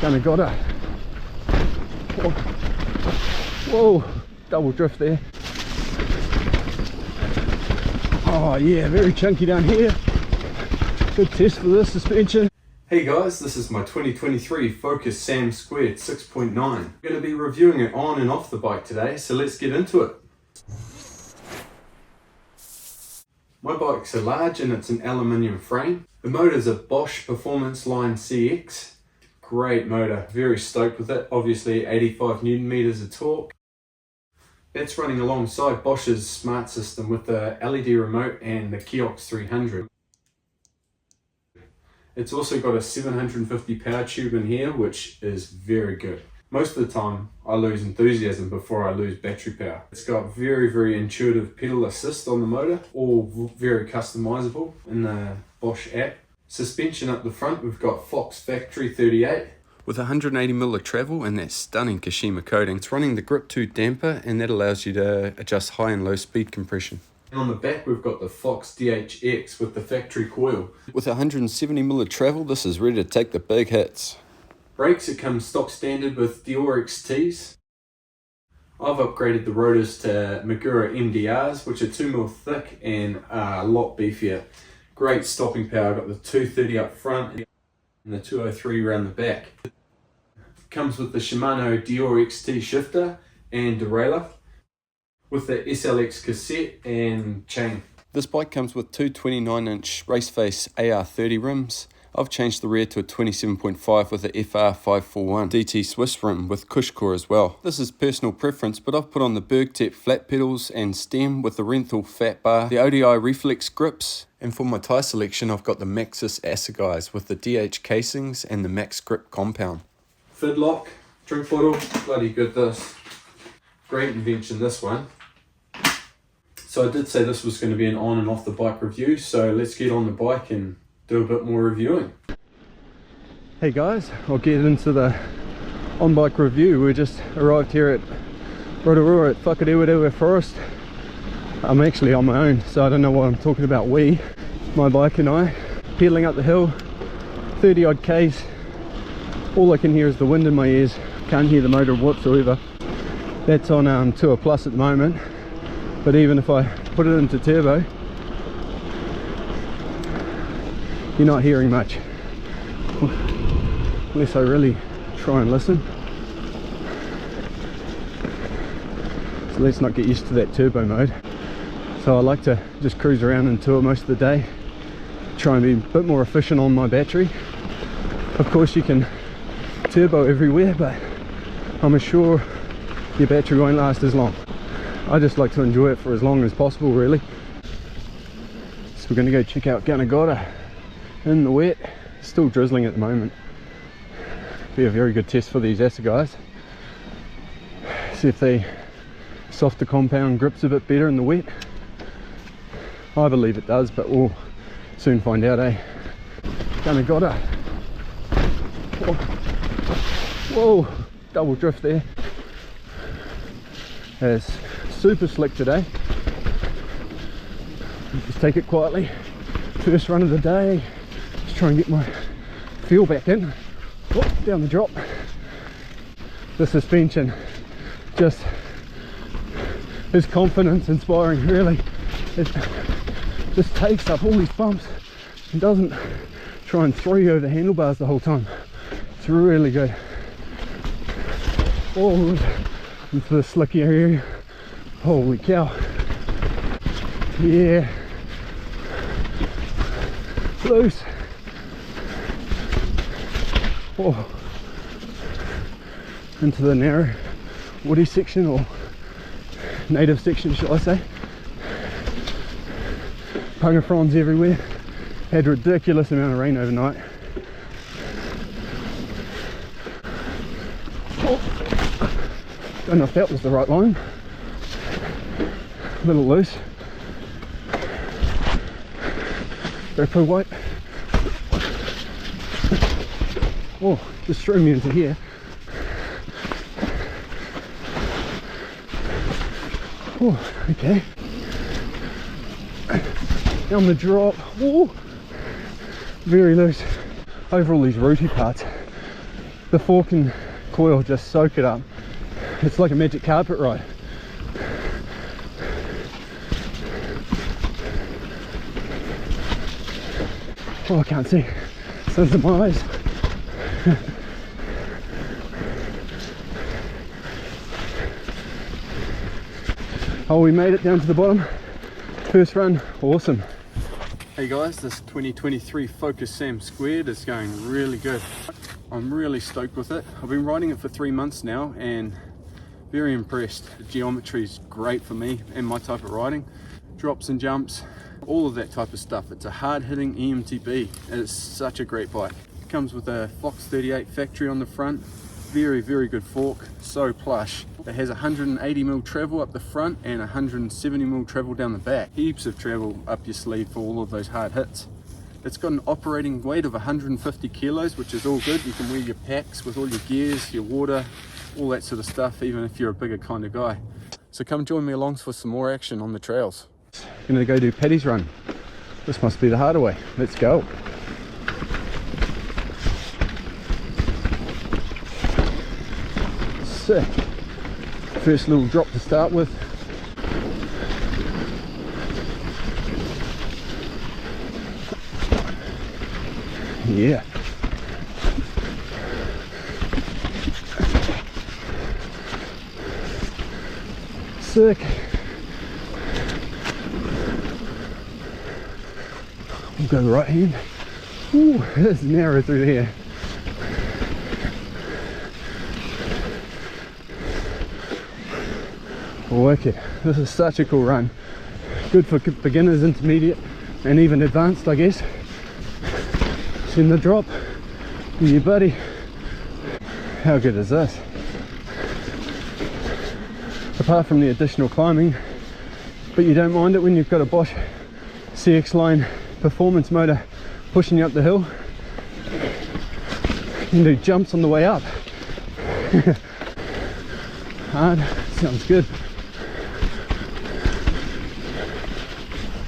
Gonna got her. Whoa, double drift there. Oh yeah, very chunky down here. Good test for this suspension. Hey guys, this is my 2023 FOCUS SAM2 6.9. I'm going to be reviewing it on and off the bike today, so let's get into it. My bike's a large and it's an aluminium frame. The motor's a Bosch Performance Line CX. Great motor, very stoked with it. Obviously 85 Newton meters of torque. It's running alongside Bosch's smart system with the LED remote and the Kiox 300. It's also got a 750 power tube in here, which is very good. Most of the time I lose enthusiasm before I lose battery power. It's got very intuitive pedal assist on the motor, all very customizable in the Bosch app. Suspension up the front, we've got Fox Factory 38. With 180mm of travel and that stunning Kashima coating. It's running the Grip 2 damper, and that allows you to adjust high and low speed compression. And on the back we've got the Fox DHX with the factory coil. With 170mm of travel, this is ready to take the big hits. Brakes, it comes stock standard with Dior XTs. I've upgraded the rotors to Magura MDRs, which are 2mm thick and a lot beefier. Great stopping power, got the 230 up front and the 203 around the back. Comes with the Shimano Dior XT shifter and derailleur, with the SLX cassette and chain. This bike comes with two 29-inch Raceface AR30 rims. I've changed the rear to a 27.5 with a FR541 DT Swiss rim with cush core as well. This is personal preference, but I've put on the Bergtep flat pedals and stem with the Renthal fat bar, the ODI reflex grips, and for my tyre selection I've got the Maxxis Assegais with the DH casings and the Max Grip compound. Fid lock, drink bottle, bloody good this. Great invention this one. So I did say this was going to be an on and off the bike review, so let's get on the bike and do a bit more reviewing. Hey guys, I'll get into the on-bike review. We just arrived here at Rotorua at Whakarewarewa Forest. I'm actually on my own, so I don't know what I'm talking about. My bike and I, pedaling up the hill, 30 odd k's. All I can hear is the wind in my ears. Can't hear the motor whatsoever. That's on Tour Plus at the moment, but even if I put it into turbo, you're not hearing much, unless I really try and listen. So let's not get used to that turbo mode. So I like to just cruise around and tour most of the day, try and be a bit more efficient on my battery. Of course you can turbo everywhere, but I'm sure your battery won't last as long. I just like to enjoy it for as long as possible, really. So we're going to go check out Ganagata in the wet. It's still drizzling at the moment. Be a very good test for these Assegais. See if the softer compound grips a bit better in the wet. I believe it does, but we'll soon find out, eh? Ganagata. Whoa, double drift there. It's super slick today. Just take it quietly. First run of the day. Just try and get my feel back in. Oh, down the drop. The suspension just is confidence inspiring, really. It just takes up all these bumps and doesn't try and throw you over the handlebars the whole time. It's really good. Forward into the slicky area. Holy cow. Yeah. Loose. Oh. Into the narrow woody section, or native section shall I say. Punga fronds everywhere. Had a ridiculous amount of rain overnight. Don't know if that was the right line. A little loose. GoPro wipe. Oh, just threw me into here. Oh, okay. Down the drop. Oh, very loose. Over all these rooty parts. the fork and coil just soak it up. It's like a magic carpet ride. Oh, I can't see. Sun's in my eyes. Oh, we made it down to the bottom. First run, awesome. Hey guys, this 2023 Focus SAM2 is going really good. I'm really stoked with it. I've been riding it for 3 months now and very impressed. The geometry is great for me and my type of riding. Drops and jumps, all of that type of stuff. It's a hard-hitting Emtb and it's such a great bike. It comes with a Fox 38 factory on the front. Very, very good fork, so plush. It has 180mm travel up the front and 170mm travel down the back. Heaps of travel up your sleeve for all of those hard hits. It's got an operating weight of 150 kilos, which is all good. You can wear your packs with all your gears, your water, all that sort of stuff, even if you're a bigger kind of guy. So come join me along for some more action on the trails. I'm gonna go do Paddy's run. This must be the harder way. Let's go. Sick. First little drop to start with. Yeah. Sick. We'll go the right hand. Ooh, it's narrow through here. Wicked. This is such a cool run. Good for beginners, intermediate, and even advanced, I guess. In the drop, yeah buddy. How good is this? Apart from the additional climbing, but you don't mind it when you've got a Bosch CX line performance motor pushing you up the hill. You can do jumps on the way up. Hard, sounds good.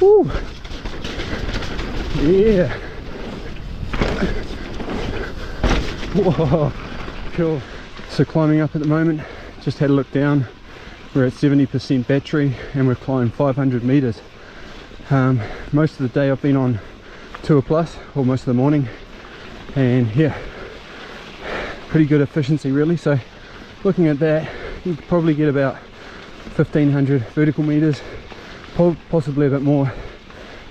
Woo! Yeah! Whoa! Cool. So climbing up at the moment, just had a look down. We're at 70% battery and we've climbed 500 meters. Most of the day I've been on Tour Plus, or most of the morning, and yeah, pretty good efficiency really. So looking at that, you could probably get about 1500 vertical meters, possibly a bit more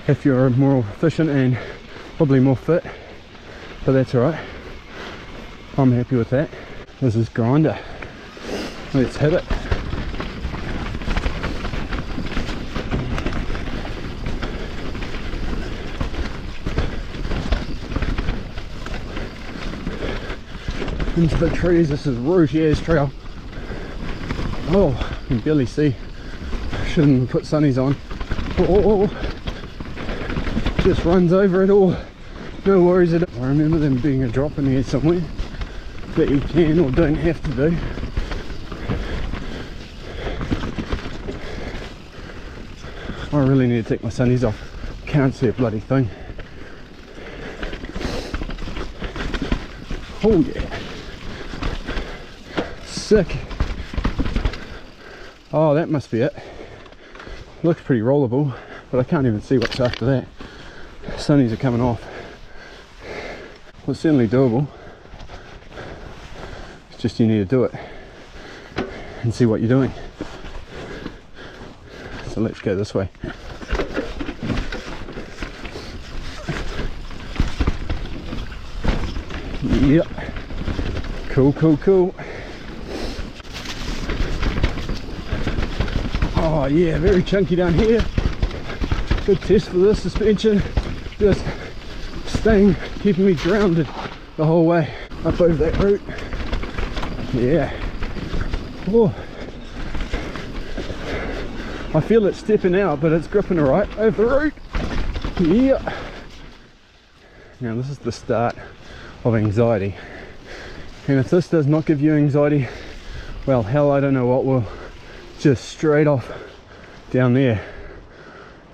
if you're more efficient and probably more fit, but that's all right. I'm happy with that. This is grinder. Let's hit it. Into the trees. This is Rougier's trail. Oh, I can barely see. Shouldn't put sunnies on. Oh, just runs over it all. No worries at all. I remember them being a drop in here somewhere that you can or don't have to do. I really need to take my sunnies off. Can't see a bloody thing. Oh yeah. Sick. Oh, that must be it. Looks pretty rollable, but I can't even see what's after that. Sunnies are coming off. Well, it's certainly doable. It's just you need to do it and see what you're doing. So let's go this way. Yep. Cool, cool, cool. Oh yeah, very chunky down here. Good test for this suspension. Just staying, keeping me grounded the whole way up over that route. Yeah. Oh. I feel it stepping out, but it's gripping alright over the route. Yeah. Now this is the start of anxiety. And if this does not give you anxiety, well, hell, I don't know what will. Just straight off down there.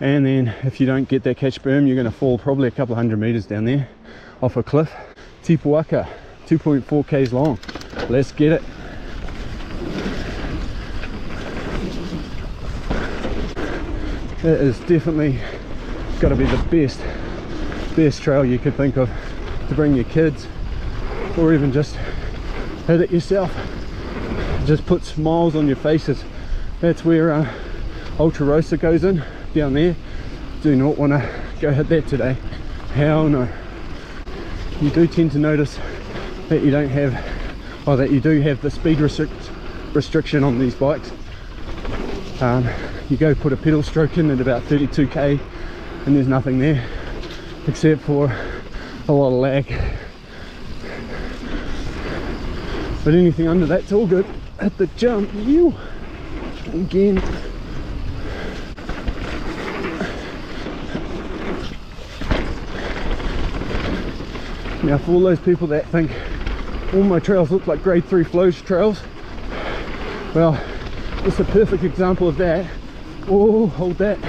And then if you don't get that catch berm, you're going to fall probably a couple of 100 meters down there off a cliff. Tipuaka 2.4 k's long. Let's get it. It is definitely got to be the best trail you could think of to bring your kids, or even just hit it yourself. Just put smiles on your faces. That's where Ultra Rosa goes in, down there. Do not want to go hit that today. Hell no. You do tend to notice that you don't have, or that you do have the speed restriction on these bikes. You go put a pedal stroke in at about 32k and there's nothing there except for a lot of lag. But anything under that's all good. At the jump, you again. Now for all those people that think all my trails look like grade 3 flows trails, well, it's a perfect example of that. Oh, hold that.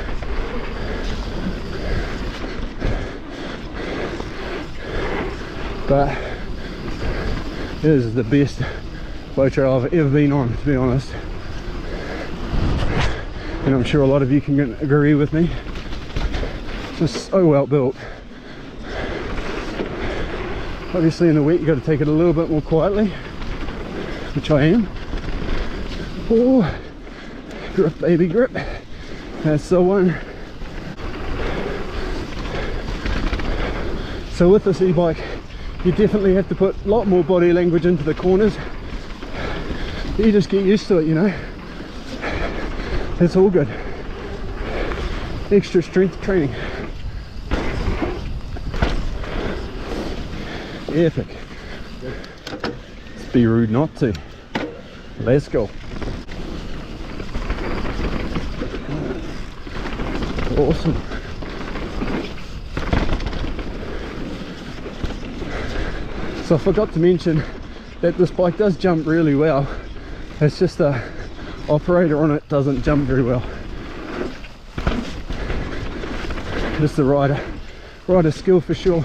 But it is the best flow trail I've ever been on, to be honest. And I'm sure a lot of you can agree with me. It's just so well built. Obviously in the wet you got to take it a little bit more quietly, which I am. Oh, grip baby grip, that's the one. So with this e-bike you definitely have to put a lot more body language into the corners. You just get used to it, you know. It's all good. Extra strength training. Epic. Let's be rude not to. Let's go. Awesome. So I forgot to mention that this bike does jump really well. It's just the operator on it doesn't jump very well. Just the rider skill for sure.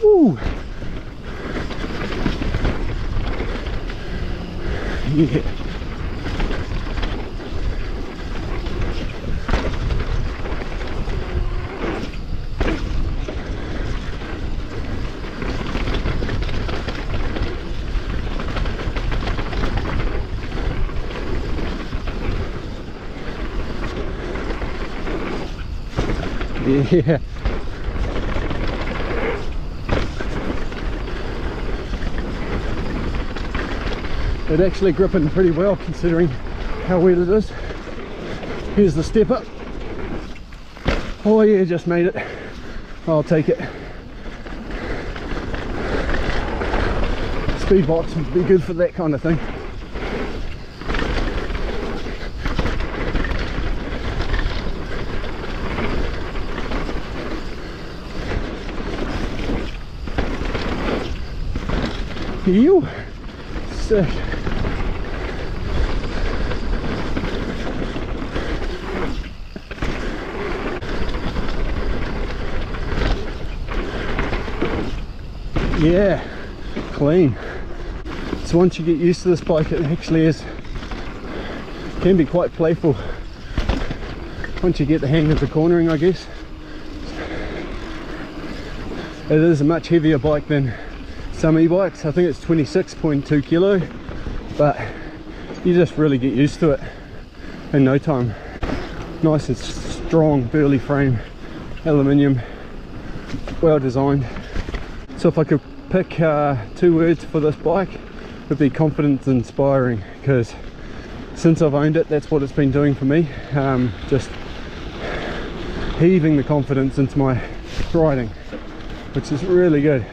Woo! Yeah. Yeah. It's actually gripping pretty well considering how wet it is. Here's the step up. Oh yeah, just made it. I'll take it. Speed box would be good for that kind of thing. You sick. Yeah, clean. So once you get used to this bike, it actually can be quite playful once you get the hang of the cornering, I guess. It is a much heavier bike than some e-bikes. I think it's 26.2 kilo, but you just really get used to it in no time. Nice and strong burly frame, aluminium, well designed. So if I could pick 2 words for this bike, it would be confidence inspiring, because since I've owned it, that's what it's been doing for me. Just heaving the confidence into my riding, which is really good.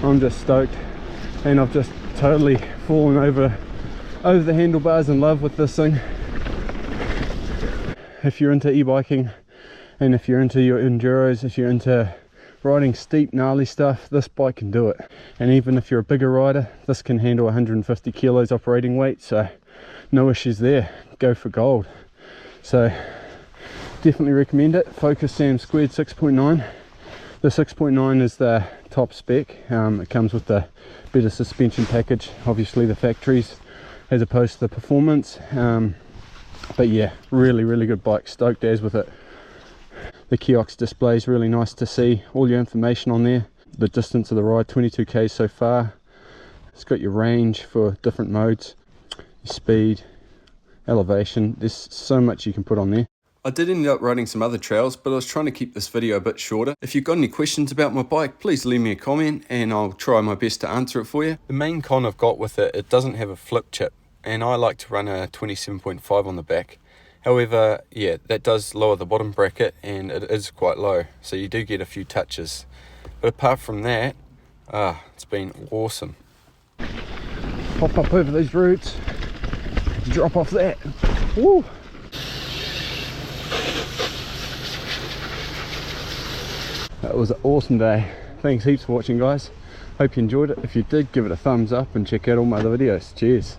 I'm just stoked, and I've just totally fallen over the handlebars in love with this thing. If you're into e-biking, and if you're into your enduros, if you're into riding steep gnarly stuff, this bike can do it. And even if you're a bigger rider, this can handle 150 kilos operating weight, so no issues there. Go for gold. So definitely recommend it. Focus SAM2 6.9. The 6.9 is the top spec. It comes with the better suspension package, obviously the factories, as opposed to the performance. But yeah, really good bike. Stoked as with it. The kiosk display is really nice to see. All your information on there. The distance of the ride, 22k so far. It's got your range for different modes, your speed, elevation. There's so much you can put on there. I did end up riding some other trails, but I was trying to keep this video a bit shorter. If you've got any questions about my bike, please leave me a comment and I'll try my best to answer it for you. The main con I've got with it, it doesn't have a flip chip, and I like to run a 27.5 on the back. However, yeah, that does lower the bottom bracket and it is quite low, so you do get a few touches. But apart from that, it's been awesome. Hop up over those roots, drop off that. Woo! That was an awesome day. Thanks heaps for watching, guys. Hope you enjoyed it. If you did, give it a thumbs up and check out all my other videos. Cheers.